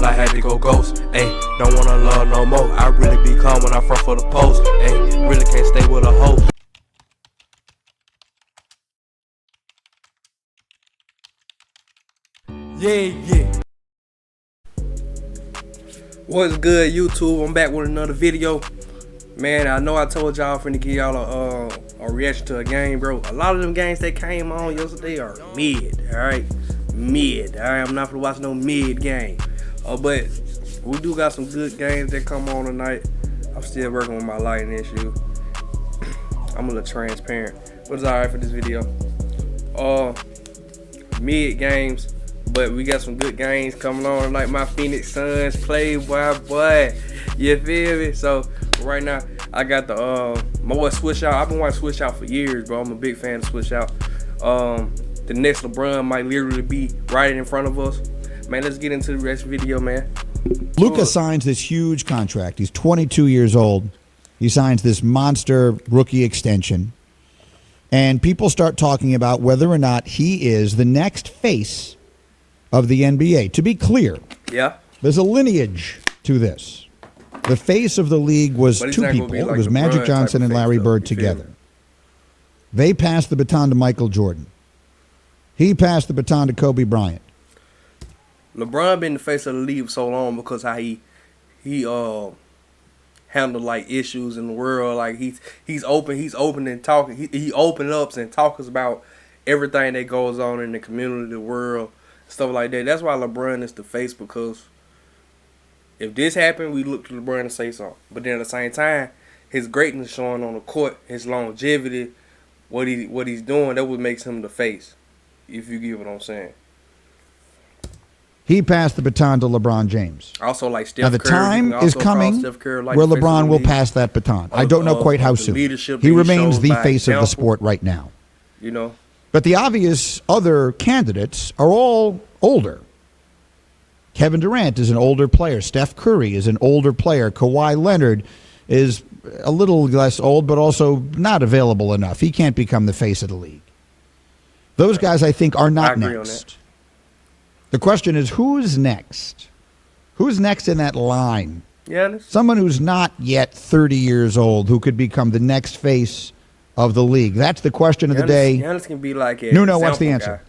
cold, I had to go ghost. Ayy, don't wanna love no more. I really be calm when I front for the post. Ayy, really can't stay with a hoe. Yeah. What's good, YouTube? I'm back with another video. Man, I know I told y'all finna give y'all a reaction to a game, bro. A lot of them games that came on yesterday are mid, alright? Mid, alright? I'm not gonna watch no mid game. But we do got some good games that come on tonight. I'm still working on my lighting issue. I'm a little transparent, but it's alright for this video. Mid games, but we got some good games coming on, like my Phoenix Suns play, boy. You feel me? So right now, I got my boy Switch Out. I've been watching Switch Out for years, bro. I'm a big fan of Switch Out. The next LeBron might literally be right in front of us. Man, let's get into the rest of the video, man. Luka signs this huge contract. He's 22 years old. He signs this monster rookie extension. And people start talking about whether or not he is the next face of the NBA. To be clear, yeah, there's a lineage to this. The face of the league was two people. Like it was Magic Johnson and Larry Bird together. They passed the baton to Michael Jordan. He passed the baton to Kobe Bryant. LeBron been the face of the league for so long because how he handled like issues in the world. Like he's open and talking. He open ups and talks about everything that goes on in the community, the world, stuff like that. That's why LeBron is the face, because if this happened, we look to LeBron to say something. But then at the same time, his greatness showing on the court, his longevity, what he's doing, that what makes him the face, if you get what I'm saying. He passed the baton to LeBron James. Also, like Steph Curry. Now the time is coming where LeBron will pass that baton. I don't know quite how soon. He remains the face of the sport right now. You know. But the obvious other candidates are all older. Kevin Durant is an older player. Steph Curry is an older player. Kawhi Leonard is a little less old, but also not available enough. He can't become the face of the league. Those guys, I think, are not next. The question is, who's next? Who's next in that line? Giannis? Someone who's not yet 30 years old who could become the next face of the league. That's the question of the day. Giannis can be like a Nuno, what's the answer?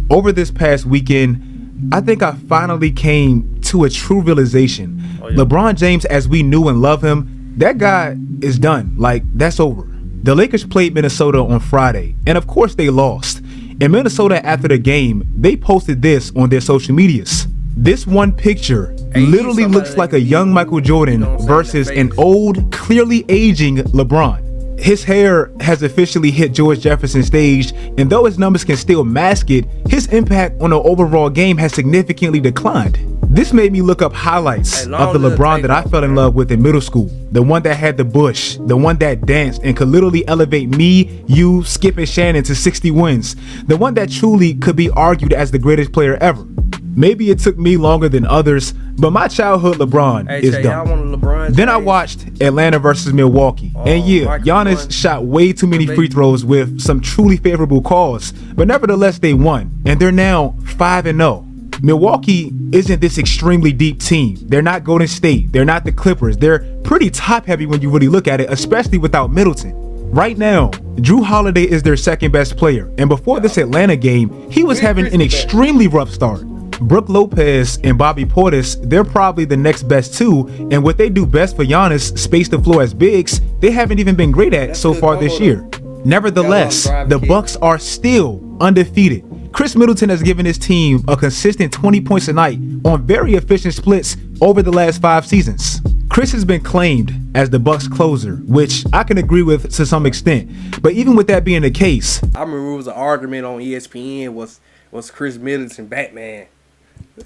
Over this past weekend, I think I finally came to a true realization. LeBron James, as we knew and love him, that guy is done. Like, that's over. The Lakers played Minnesota on Friday, and of course they lost. In Minnesota, after the game, they posted this on their social medias. This one picture literally looks like a young Michael Jordan versus an old, clearly aging LeBron. His hair has officially hit George Jefferson's stage, and though his numbers can still mask it, his impact on the overall game has significantly declined. This made me look up highlights of the LeBron that I fell in love with in middle school. The one that had the bush, the one that danced and could literally elevate me, you, Skip, and Shannon to 60 wins. The one that truly could be argued as the greatest player ever. Maybe it took me longer than others, but my childhood LeBron is done. Then I watched Atlanta versus Milwaukee. And yeah, Giannis shot way too many free throws with some truly favorable calls, but nevertheless they won, and they're now 5-0. Milwaukee isn't this extremely deep team. They're not Golden State. They're not the Clippers. They're pretty top heavy when you really look at it, especially without Middleton. Right now, Drew Holiday is their second best player, and before this Atlanta game, he was having an extremely rough start. Brook Lopez and Bobby Portis, they're probably the next best two, and what they do best for Giannis, space the floor as bigs, they haven't even been great at so far this year. Nevertheless, the Bucks are still undefeated. Chris Middleton has given his team a consistent 20 points a night on very efficient splits over the last 5 seasons. Chris has been claimed as the Bucks closer, which I can agree with to some extent. But even with that being the case, I remember it was an argument on ESPN was Chris Middleton Batman.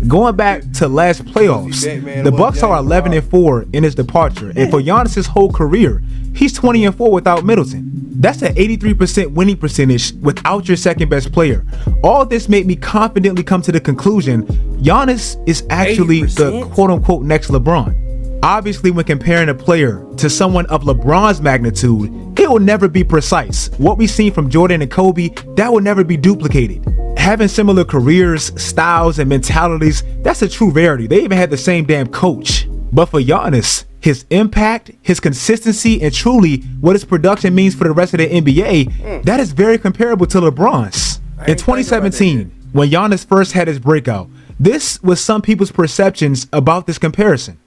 Going back to last playoffs, the Bucks are 11-4 in his departure, and for Giannis' whole career, he's 20-4 without Middleton. That's an 83% winning percentage without your second best player. All this made me confidently come to the conclusion Giannis is actually 80%? The quote-unquote next LeBron. Obviously, when comparing a player to someone of LeBron's magnitude, it will never be precise. What we've seen from Jordan and Kobe, that will never be duplicated. Having similar careers, styles, and mentalities, that's a true rarity. They even had the same damn coach. But for Giannis, his impact, his consistency, and truly what his production means for the rest of the NBA, that is very comparable to LeBron's. In 2017, when Giannis first had his breakout, this was some people's perceptions about this comparison.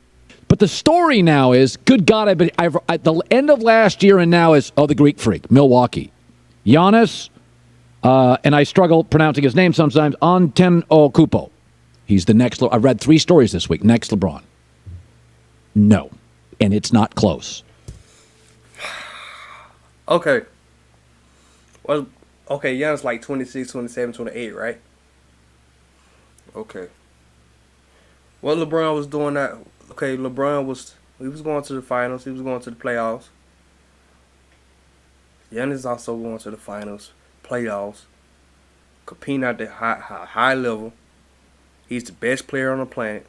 But the story now is, good God, at the end of last year and now is, the Greek Freak, Milwaukee. Giannis, and I struggle pronouncing his name sometimes, Antetokounmpo. He's the next, I read 3 stories this week, next LeBron. No, and it's not close. Okay. Well, okay, Giannis like 26, 27, 28, right? Okay. What LeBron was doing that... Okay, LeBron was going to the finals. He was going to the playoffs. Giannis also going to the finals, playoffs, competing at the high level. He's the best player on the planet.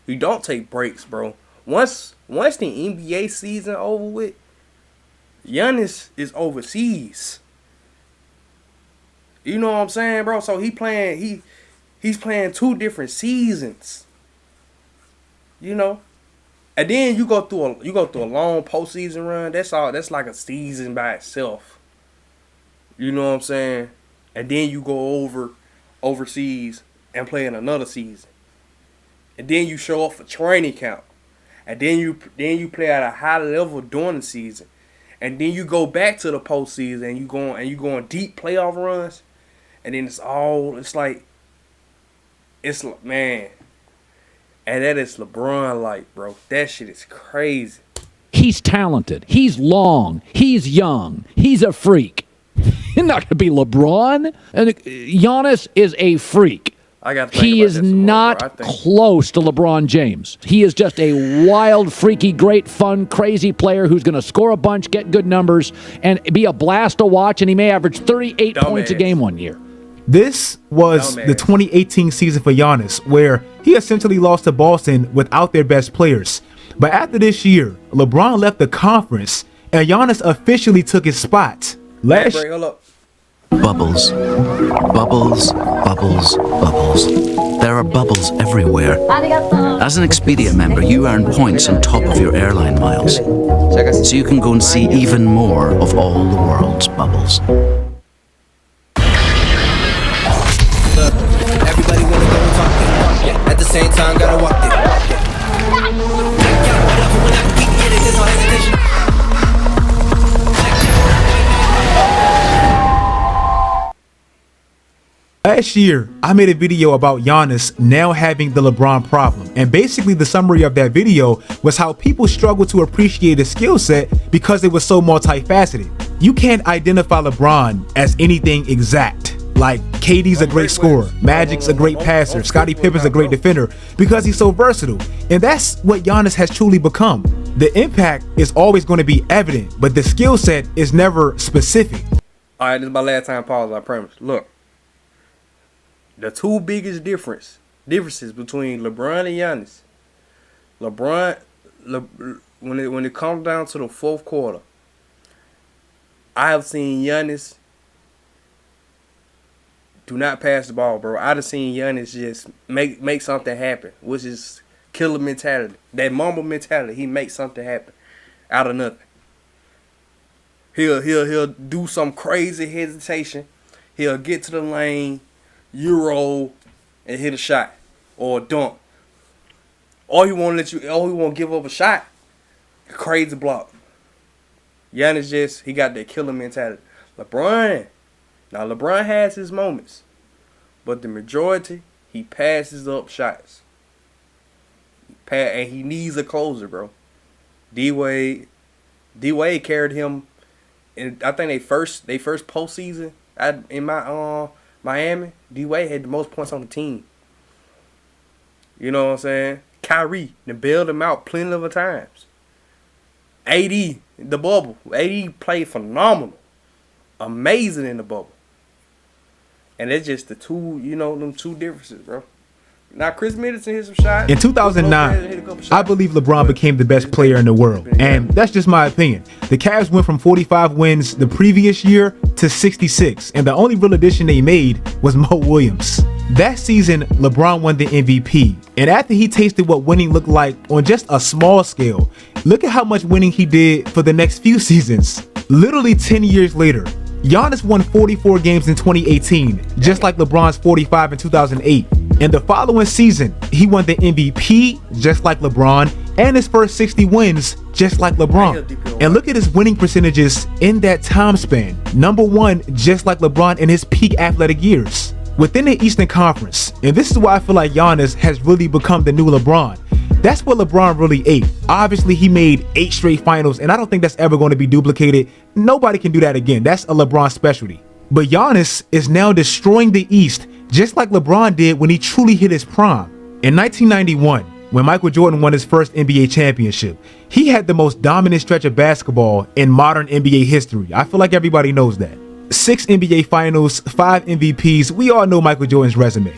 You don't take breaks, bro. Once the NBA season over with, Giannis is overseas. You know what I'm saying, bro? So he's playing 2 different seasons. You know, and then you go through a long postseason run. That's like a season by itself. You know what I'm saying? And then you go overseas and play in another season. And then you show up for training camp. And then you play at a high level during the season. And then you go back to the postseason and you go on deep playoff runs. And then man. And that is LeBron like, bro. That shit is crazy. He's talented. He's long. He's young. He's a freak. He's not going to be LeBron. And Giannis is a freak. He is not close to LeBron James. He is just a wild, freaky, great, fun, crazy player who's going to score a bunch, get good numbers, and be a blast to watch, and he may average 38 points a game one year. This was the 2018 season for Giannis, where he essentially lost to Boston without their best players. But after this year, LeBron left the conference, and Giannis officially took his spot. Bubbles. Bubbles, bubbles, bubbles. There are bubbles everywhere. As an Expedia member, you earn points on top of your airline miles, so you can go and see even more of all the world's bubbles. Everybody wanna go and talk it. At the same time, gotta walk it. Last year, I made a video about Giannis now having the LeBron problem. And basically the summary of that video was how people struggle to appreciate his skill set because it was so multifaceted. You can't identify LeBron as anything exact. Like KD's a great scorer, Magic's a great passer, Scottie Pippen's a great defender, because he's so versatile. And that's what Giannis has truly become. The impact is always going to be evident, but the skill set is never specific. All right, this is my last time pause, I promise. Look, the 2 biggest differences between LeBron and Giannis. When it comes down to the 4th quarter, I have seen Giannis do not pass the ball, bro. I've seen Giannis just make something happen, which is killer mentality. That Mamba mentality. He makes something happen out of nothing. He'll do some crazy hesitation. He'll get to the lane, Euro, and hit a shot or a dunk. Or he won't give up a shot. Crazy block. Giannis he got that killer mentality. LeBron has his moments, but the majority, he passes up shots. And he needs a closer, bro. D-Wade carried him in, I think they first postseason in Miami. D-Wade had the most points on the team. You know what I'm saying? Kyrie, they bailed him out plenty of times. AD, the bubble. AD played phenomenal. Amazing in the bubble. And it's just them 2 differences, bro. Now Chris Middleton hit some shots. In 2009, I believe LeBron became the best player in the world, and that's just my opinion. The Cavs went from 45 wins the previous year to 66, and the only real addition they made was Mo Williams. That season, LeBron won the MVP, and after he tasted what winning looked like on just a small scale, look at how much winning he did for the next few seasons. Literally 10 years later, Giannis won 44 games in 2018, just like LeBron's 45 in 2008. In the following season, he won the MVP, just like LeBron, and his first 60 wins, just like LeBron. And look at his winning percentages in that time span. Number one, just like LeBron in his peak athletic years. Within the Eastern Conference, and this is why I feel like Giannis has really become the new LeBron. That's what LeBron really ate. Obviously, he made 8 straight finals, and I don't think that's ever going to be duplicated. Nobody can do that again. That's a LeBron specialty. But Giannis is now destroying the East, just like LeBron did when he truly hit his prime. In 1991, when Michael Jordan won his first NBA championship, he had the most dominant stretch of basketball in modern NBA history. I feel like everybody knows that. 6 NBA finals, 5 MVPs, we all know Michael Jordan's resume.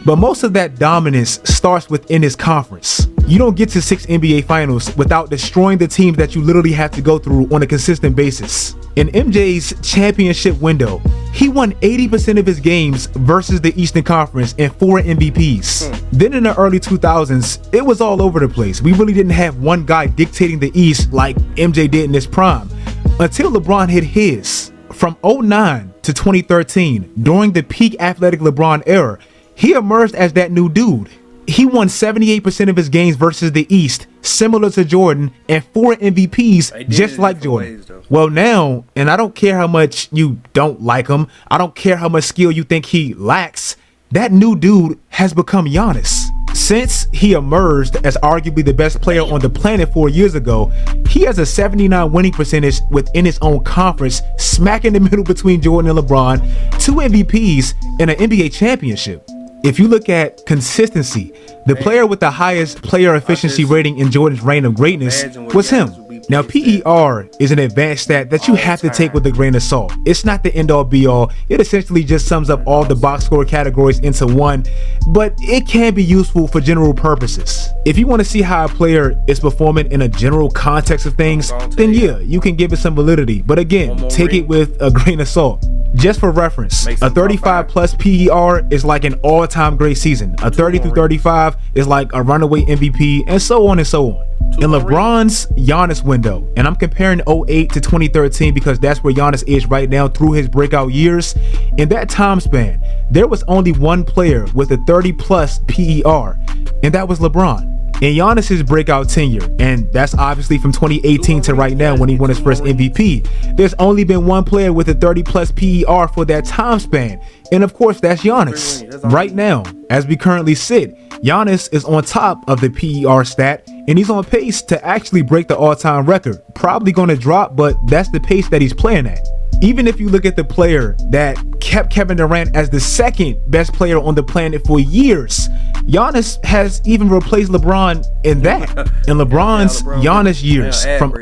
But most of that dominance starts within his conference. You don't get to 6 NBA finals without destroying the teams that you literally have to go through on a consistent basis. In MJ's championship window, he won 80% of his games versus the Eastern Conference and 4 MVPs. Then in the early 2000s, it was all over the place. We really didn't have one guy dictating the East like MJ did in his prime, until LeBron hit his. From 2009 to 2013, during the peak athletic LeBron era, he emerged as that new dude. He won 78% of his games versus the East, similar to Jordan, and 4 MVPs, just like Jordan. Well now, and I don't care how much you don't like him, I don't care how much skill you think he lacks, that new dude has become Giannis. Since he emerged as arguably the best player on the planet 4 years ago, he has a 79 winning percentage within his own conference, smack in the middle between Jordan and LeBron, 2 MVPs, and an NBA championship. If you look at consistency, the player with the highest player efficiency rating in Jordan's reign of greatness was him. Now, PER is an advanced stat that you have to take with a grain of salt. It's not the end all be all. It essentially just sums up all the box score categories into one, but it can be useful for general purposes. If you want to see how a player is performing in a general context of things, then yeah, you can give it some validity. But again, take it with a grain of salt. Just for reference, a 35 plus PER is like an all-time great season. A 30 through 35 is like a runaway MVP, and so on and so on. In LeBron's Giannis window, and I'm comparing 08 to 2013 because that's where Giannis is right now through his breakout years, in that time span, there was only one player with a 30 plus PER, and that was LeBron. In Giannis's breakout tenure, and that's obviously from 2018 to right now when he won his first MVP, there's only been one player with a 30 plus PER for that time span, and of course that's Giannis. Right now, as we currently sit, Giannis is on top of the PER stat, and he's on pace to actually break the all-time record. Probably going to drop, but that's the pace that he's playing at. Even if you look at the player that kept Kevin Durant as the second best player on the planet for years, Giannis has even replaced LeBron in that. In LeBron's Giannis years from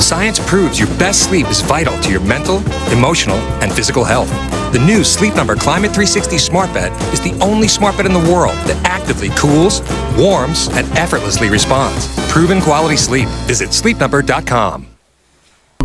Science proves your best sleep is vital to your mental, emotional, and physical health. The new Sleep Number Climate 360 Smart Bed is the only smart bed in the world that actively cools, warms, and effortlessly responds. Proven quality sleep. Visit sleepnumber.com.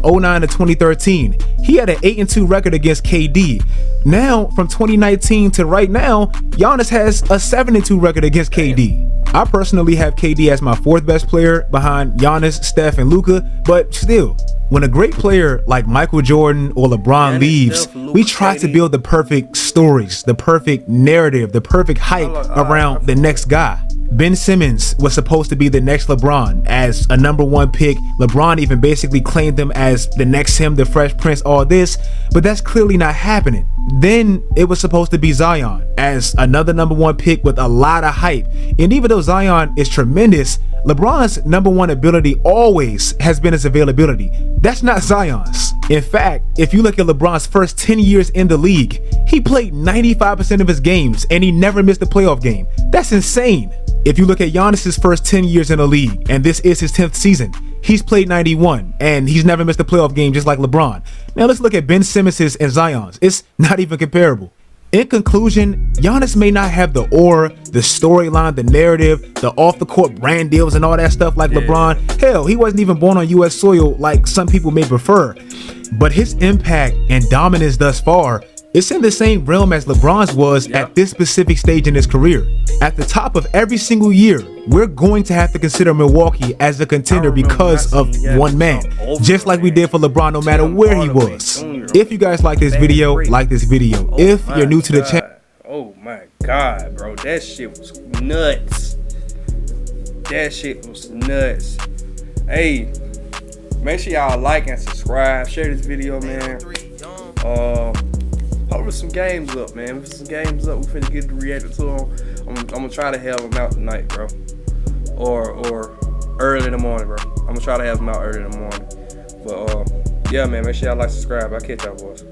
09 to 2013, he had an 8-2 record against KD. Now, from 2019 to right now, Giannis has a 7-2 record against KD. I personally have KD as my 4th best player behind Giannis, Steph, and Luka, but still, when a great player like Michael Jordan or LeBron leaves, we try to build the perfect stories, the perfect narrative, the perfect hype around the next guy. Ben Simmons was supposed to be the next LeBron as a #1 pick. LeBron even basically claimed him as the next him, the Fresh Prince, all this, but that's clearly not happening. Then it was supposed to be Zion as another #1 pick with a lot of hype. And even though Zion is tremendous, LeBron's #1 ability always has been his availability. That's not Zion's. In fact, if you look at LeBron's first 10 years in the league, he played 95% of his games and he never missed a playoff game. That's insane. If you look at Giannis's first 10 years in the league, and this is his 10th season, he's played 91 and he's never missed a playoff game just like LeBron. Now let's look at Ben Simmons's and Zion's. It's not even comparable. In conclusion, Giannis may not have the aura, the storyline, the narrative, the off-the-court brand deals and all that stuff like LeBron. Hell, he wasn't even born on U.S. soil like some people may prefer. But his impact and dominance thus far, it's in the same realm as LeBron's was at this specific stage in his career. At the top of every single year, we're going to have to consider Milwaukee as a contender because of one man, just like we did for LeBron no matter where he was. If you guys like this video, like this video. If you're new to the channel. Oh my God, bro. That shit was nuts. That shit was nuts. Hey, make sure y'all like and subscribe. Share this video, man. Hope some games up, man. If some games up, we finna get to react to them. I'm gonna try to have them out tonight, bro. Or early in the morning, bro. I'm gonna try to have them out early in the morning. But yeah, man, make sure y'all like, subscribe. I'll catch y'all boys.